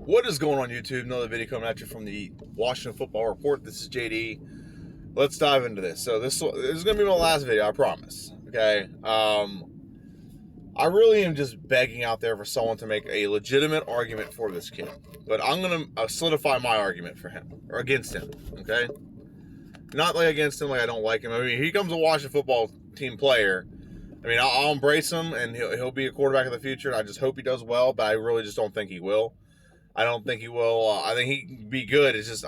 What is going on, YouTube? Another video coming at you from the Washington Football Report. This is JD. Let's dive into this. So this is going to be my last video, I promise. Okay. I really am just begging out there for someone to make a legitimate argument for this kid. But I'm going to solidify my argument for him, or against him. Okay. Not like against him, like I don't like him. I mean, he comes a Washington football team player. I mean, I'll embrace him, and he'll be a quarterback of the future. And I just hope he does well, but I really just don't think he will. I don't think he will. I think he can be good. It's just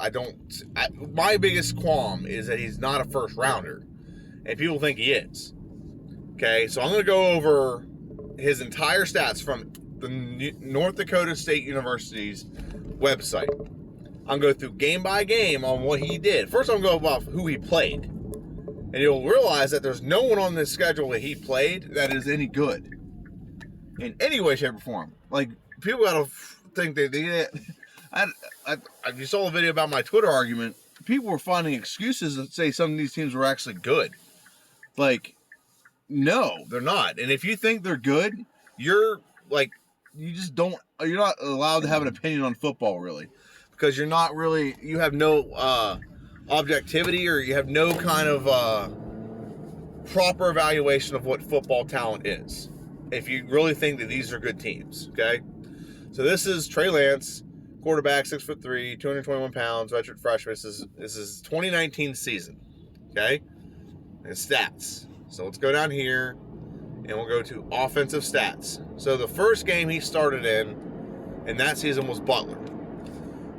my biggest qualm is that he's not a first rounder, and people think he is. Okay, so I'm going to go over his entire stats from the North Dakota State University's website. I'm going to go through game by game on what he did. First, I'm going to go about who he played, and you'll realize that there's no one on this schedule that he played that is any good in any way, shape, or form. Like, people got to think they did. You saw the video about my Twitter argument. People were finding excuses to say some of these teams were actually good. Like, no, they're not. And if you think they're good, you're not allowed to have an opinion on football, really, because you have no objectivity, or you have no kind of proper evaluation of what football talent is, if you really think that these are good teams. Okay. So this is Trey Lance, quarterback, 6'3", 221 pounds, redshirt freshman. This is 2019 season. Okay, his stats. So let's go down here, and we'll go to offensive stats. So the first game he started in that season was Butler.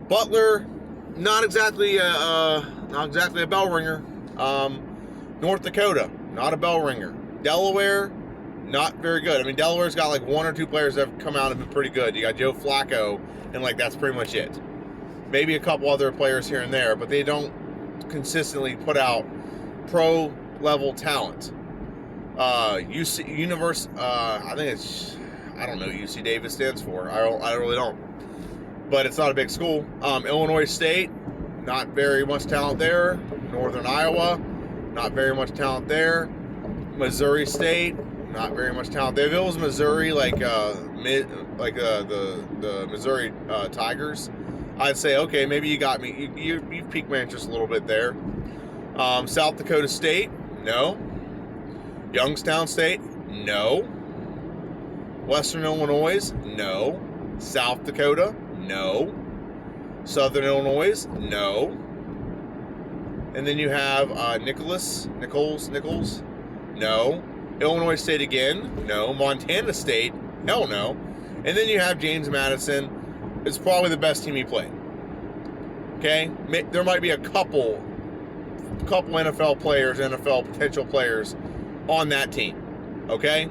Butler, not exactly a bell ringer. North Dakota, not a bell ringer. Delaware, not very good. I mean, Delaware's got like one or two players that have come out and been pretty good. You got Joe Flacco, and like that's pretty much it. Maybe a couple other players here and there, but they don't consistently put out pro-level talent. I don't know what UC Davis stands for. I really don't. But it's not a big school. Illinois State, not very much talent there. Northern Iowa, not very much talent there. Missouri State, not very much talent there. If it was Missouri, like the Missouri Tigers, I'd say, okay, maybe you got me. You've piqued my interest a little bit there. South Dakota State, no. Youngstown State, no. Western Illinois, no. South Dakota, no. Southern Illinois, no. And then you have Nichols, no. Illinois State again, no. Montana State, hell no. And then you have James Madison. It's probably the best team he played. Okay? There might be a couple NFL players, NFL potential players on that team. Okay?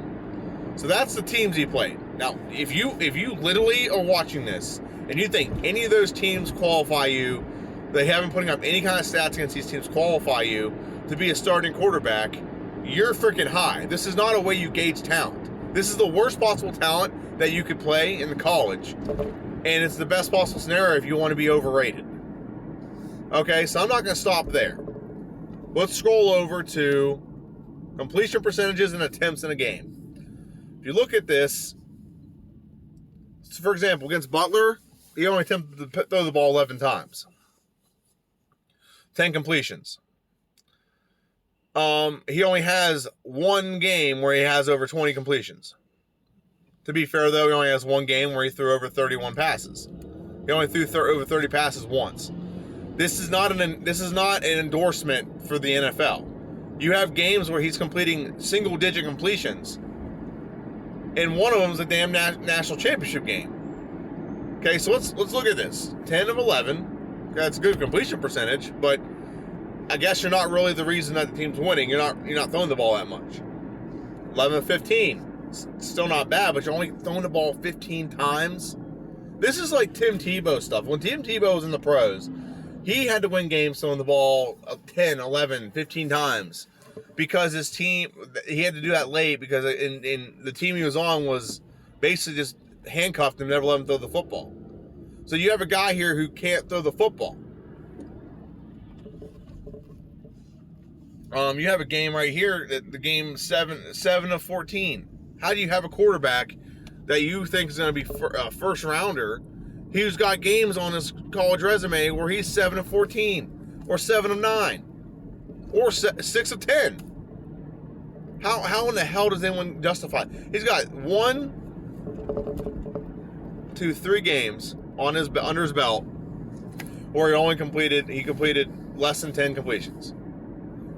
So that's the teams he played. Now, if you literally are watching this and you think any of those teams qualify you, they haven't putting up any kind of stats against these teams qualify you to be a starting quarterback, you're freaking high. This is not a way you gauge talent. This is the worst possible talent that you could play in the college, and it's the best possible scenario if you want to be overrated. Okay, so I'm not going to stop there. Let's scroll over to completion percentages and attempts in a game. If you look at this, for example, against Butler, he only attempted to throw the ball 11 times. 10 completions. He only has one game where he has over 20 completions. To be fair, though, he only has one game where he threw over 31 passes. He only threw over 30 passes once. This is not an endorsement for the NFL. You have games where he's completing single-digit completions, and one of them is a damn national championship game. Okay, so let's look at this. 10 of 11. Okay, that's a good completion percentage, but I guess you're not really the reason that the team's winning. You're not throwing the ball that much. 11 of 15. It's still not bad, but you're only throwing the ball 15 times. This is like Tim Tebow stuff. When Tim Tebow was in the pros, he had to win games throwing the ball 10, 11, 15 times because his team, he had to do that late because in the team he was on was basically just handcuffed him, never let him throw the football. So you have a guy here who can't throw the football. You have a game right here, the game 7 of 14. How do you have a quarterback that you think is going to be a first rounder He's got games on his college resume where he's 7 of 14, or 7 of 9, or 6 of 10. How in the hell does anyone justify? He's got 1, 2, 3 games on his under his belt where he completed less than 10 completions.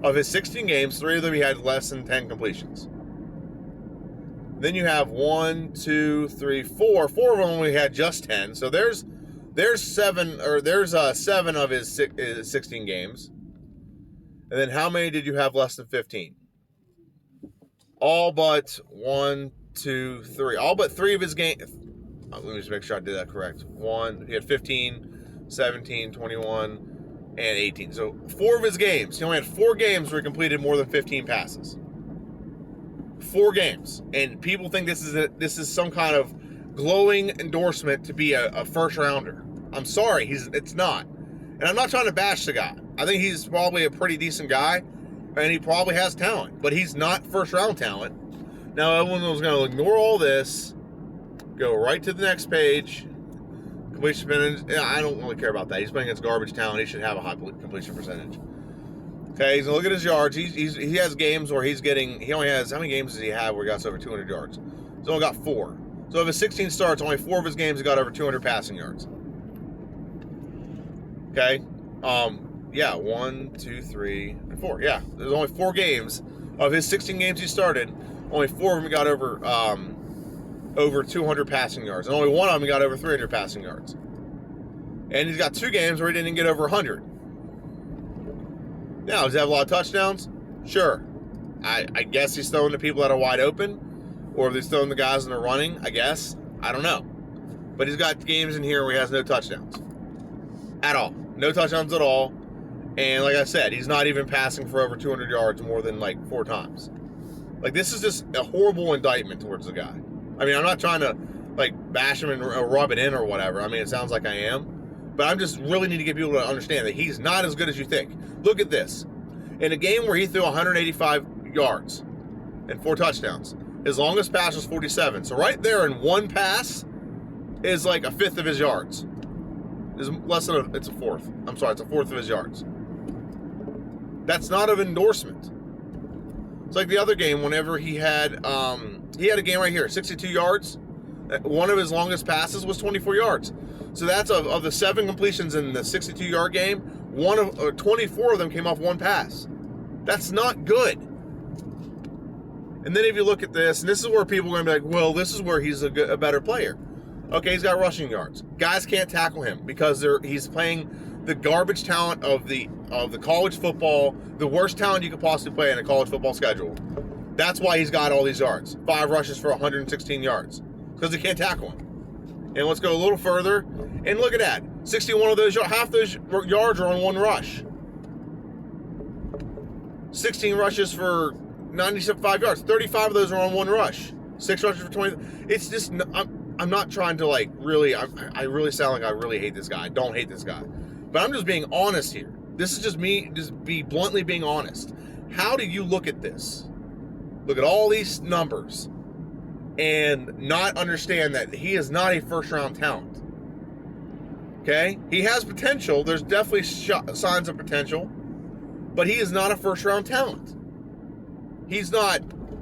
Of his 16 games, 3 of them he had less than 10 completions. Then you have 1, 2, 3, 4. 4 of them only had just 10. So there's 7 of his 16 games. And then how many did you have less than 15? All but 1, 2, 3. All but 3 of his games. Let me just make sure I did that correct. He had 15, 17, 21, and 18. So 4 of his games. He only had 4 games where he completed more than 15 passes. 4 games. And people think this is some kind of glowing endorsement to be a first rounder. I'm sorry, it's not. And I'm not trying to bash the guy. I think he's probably a pretty decent guy, and he probably has talent, but he's not first round talent. Now everyone was going to ignore all this, go right to the next page. Completion percentage, I don't really care about that. He's playing against garbage talent. He should have a high completion percentage. Okay, he's gonna look at his yards. He has games where he only has, how many games does he have where he got over 200 yards? He's only got 4. So of his 16 starts, only 4 of his games he got over 200 passing yards. Okay, yeah, 1, 2, 3, and 4. Yeah, there's only 4 games of his 16 games he started. Only 4 of them got over 200 passing yards, and only 1 of them got over 300 passing yards. And he's got 2 games where he didn't get over 100. Now, does he have a lot of touchdowns? Sure. I guess he's throwing to people that are wide open, or if he's throwing the guys that are running, I guess. I don't know. But he's got games in here where he has no touchdowns. At all. No touchdowns at all. And like I said, he's not even passing for over 200 yards more than like 4 times. Like, this is just a horrible indictment towards the guy. I mean, I'm not trying to like bash him and rub it in or whatever. I mean, it sounds like I am. But I just really need to get people to understand that he's not as good as you think. Look at this. In a game where he threw 185 yards and 4 touchdowns, his longest pass was 47. So right there in one pass is like a fifth of his yards. It's a fourth. I'm sorry, it's a fourth of his yards. That's not an endorsement. It's like the other game whenever he had a game right here, 62 yards. One of his longest passes was 24 yards. So that's of the 7 completions in the 62-yard game, 24 of them came off one pass. That's not good. And then if you look at this, and this is where people are going to be like, well, this is where he's a better player. Okay, he's got rushing yards. Guys can't tackle him because he's playing the garbage talent of the college football, the worst talent you could possibly play in a college football schedule. That's why he's got all these yards. 5 rushes for 116 yards. Because they can't tackle him. And let's go a little further. And look at that. 61 of those, half those yards are on one rush. 16 rushes for 95 yards. 35 of those are on one rush. 6 rushes for 20. It's just, I'm not trying to like really, I really sound like I really hate this guy. I don't hate this guy. But I'm just being honest here. This is just me, be bluntly being honest. How do you look at this? Look at all these numbers and not understand that he is not a first-round talent. Okay? He has potential. There's definitely signs of potential. But he is not a first-round talent. He's not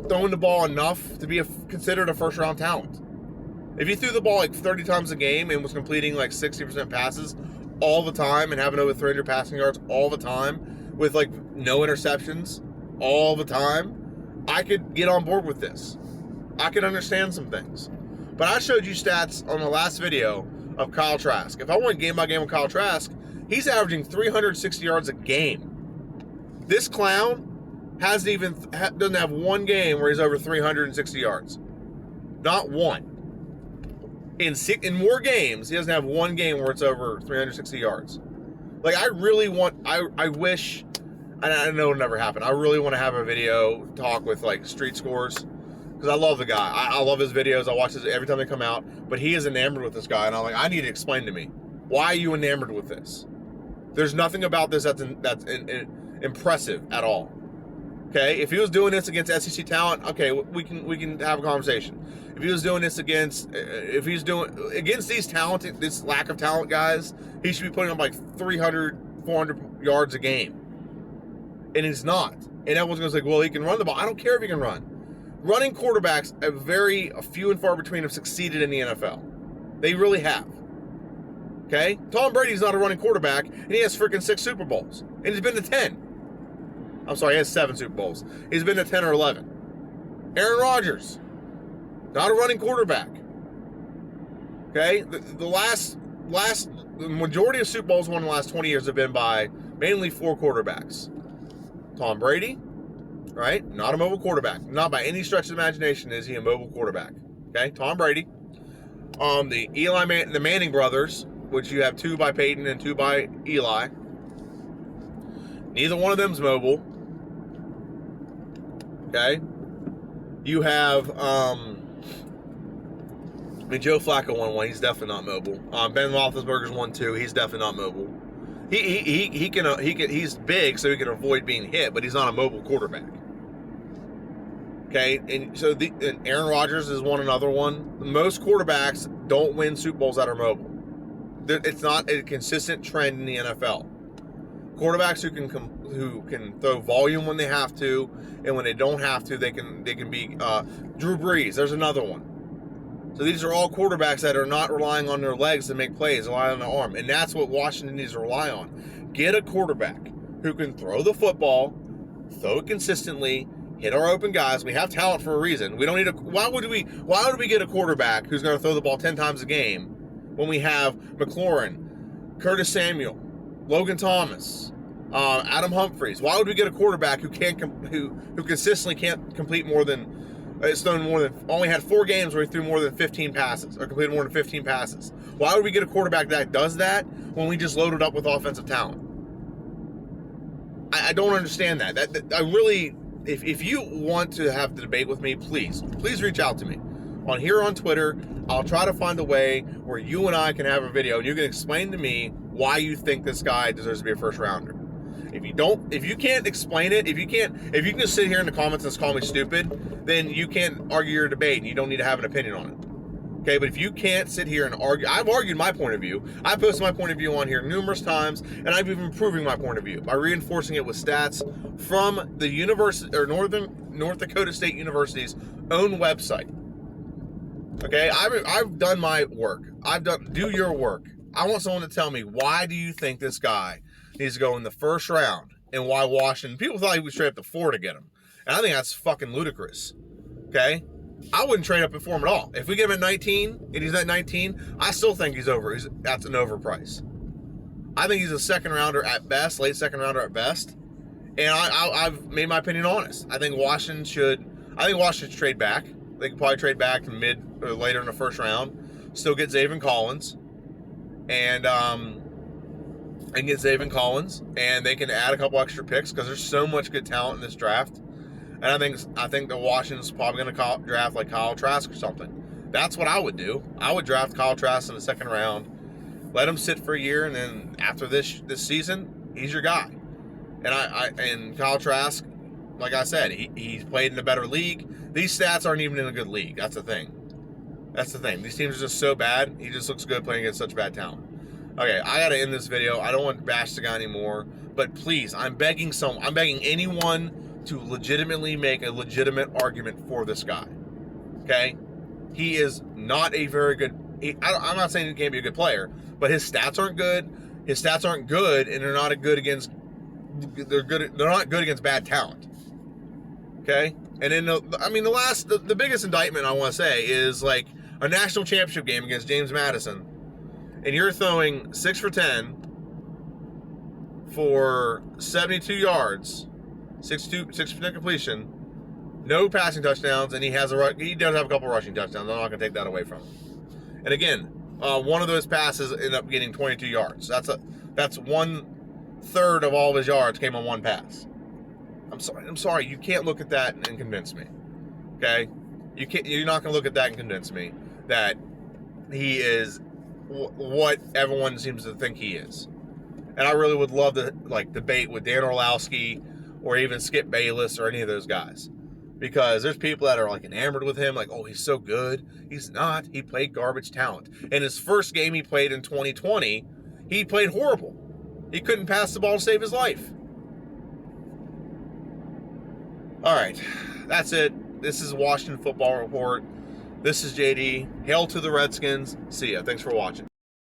throwing the ball enough to be considered a first-round talent. If he threw the ball like 30 times a game and was completing like 60% passes all the time and having over 300 passing yards all the time with like no interceptions all the time, I could get on board with this. I can understand some things. But I showed you stats on the last video of Kyle Trask. If I went game by game with Kyle Trask, he's averaging 360 yards a game. This clown doesn't have one game where he's over 360 yards. Not one. In more games, he doesn't have one game where it's over 360 yards. Like, I wish, and I know it'll never happen, I really want to have a video talk with, like, Street Scores. Because I love the guy. I love his videos. I watch his every time they come out. But he is enamored with this guy. And I'm like, I need to explain to me. Why are you enamored with this? There's nothing about this that's impressive at all. Okay, if he was doing this against SEC talent, okay, we can have a conversation. If he was doing this against, if he's doing against these talented, this lack of talent guys, he should be putting up like 300, 400 yards a game, and he's not. And everyone's gonna say, well, he can run the ball. I don't care if he can run. Running quarterbacks, a few and far between, have succeeded in the NFL. They really have. Okay, Tom Brady's not a running quarterback, and he has freaking 6 Super Bowls, and he's been to 10. I'm sorry, he has 7 Super Bowls. He's been to 10 or 11. Aaron Rodgers, not a running quarterback. Okay, the majority of Super Bowls won in the last 20 years have been by mainly 4 quarterbacks. Tom Brady, right? Not a mobile quarterback. Not by any stretch of the imagination is he a mobile quarterback. Okay, Tom Brady. The Manning brothers, which you have 2 by Peyton and 2 by Eli. Neither one of them's mobile. Okay, you have Joe Flacco won 1. He's definitely not mobile. Ben Roethlisberger's won 2. He's definitely not mobile. He's big, so he can avoid being hit, but he's not a mobile quarterback. Okay, and so and Aaron Rodgers is another one. Most quarterbacks don't win Super Bowls that are mobile. It's not a consistent trend in the NFL. Quarterbacks who can throw volume when they have to, and when they don't have to, they can be Drew Brees. There's another one. So these are all quarterbacks that are not relying on their legs to make plays, rely on their arm, and that's what Washington needs to rely on. Get a quarterback who can throw the football, throw it consistently, hit our open guys. We have talent for a reason. We don't need Why would we get a quarterback who's going to throw the ball 10 times a game when we have McLaurin, Curtis Samuel, Logan Thomas, Adam Humphries? Why would we get a quarterback who consistently can't complete only had 4 games where he threw more than 15 passes or completed more than 15 passes? Why would we get a quarterback that does that when we just loaded up with offensive talent? I don't understand that. I really, if you want to have the debate with me, please reach out to me on Twitter. I'll try to find a way where you and I can have a video and you can explain to me why you think this guy deserves to be a first rounder. If you can't explain it, if you can just sit here in the comments and just call me stupid, then you can't argue your debate and you don't need to have an opinion on it. Okay, but if you can't sit here and argue, I've argued my point of view. I posted my point of view on here numerous times, and I've been proving my point of view by reinforcing it with stats from the university or North Dakota State University's own website. Okay, I've done my work. Do your work. I want someone to tell me, why do you think this guy needs to go in the first round, and why Washington? People thought he would trade up to 4 to get him, and I think that's fucking ludicrous. Okay, I wouldn't trade up for him at all. If we get him at 19 and he's at 19, I still think that's an overprice. I think he's a second rounder at best, late second rounder at best, and I've made my opinion honest. I think Washington should trade back. They could probably trade back to mid or later in the first round, still get Zaven Collins, and get Zaven Collins, and they can add a couple extra picks because there's so much good talent in this draft. And I think that Washington's probably going to draft like Kyle Trask or something. That's what I would do. I would draft Kyle Trask in the second round, let him sit for a year, and then after this season, he's your guy. And Kyle Trask, like I said, he's played in a better league. These stats aren't even in a good league. That's the thing. These teams are just so bad. He just looks good playing against such bad talent. Okay, I gotta end this video. I don't want to bash the guy anymore. But please, I'm begging anyone to legitimately make a legitimate argument for this guy. Okay? He is not a very good... I'm not saying he can't be a good player, but his stats aren't good. His stats aren't good, and they're not good against... They're not good against bad talent. Okay? And then, the biggest indictment I want to say is like a national championship game against James Madison, and you're throwing 6 for 10 for 72 yards, 6% completion, no passing touchdowns, and he does have a couple rushing touchdowns. I'm not going to take that away from him. And again, one of those passes ended up getting 22 yards. That's 1/3 of all of his yards came on one pass. I'm sorry. You can't look at that and convince me. Okay? You're not going to look at that and convince me that he is what everyone seems to think he is. And I really would love to debate with Dan Orlowski or even Skip Bayless or any of those guys. Because there's people that are like enamored with him, like, oh, he's so good. He's not. He played garbage talent. In his first game he played in 2020, he played horrible. He couldn't pass the ball to save his life. All right, that's it. This is Washington Football Report. This is JD. Hail to the Redskins. See ya. Thanks for watching.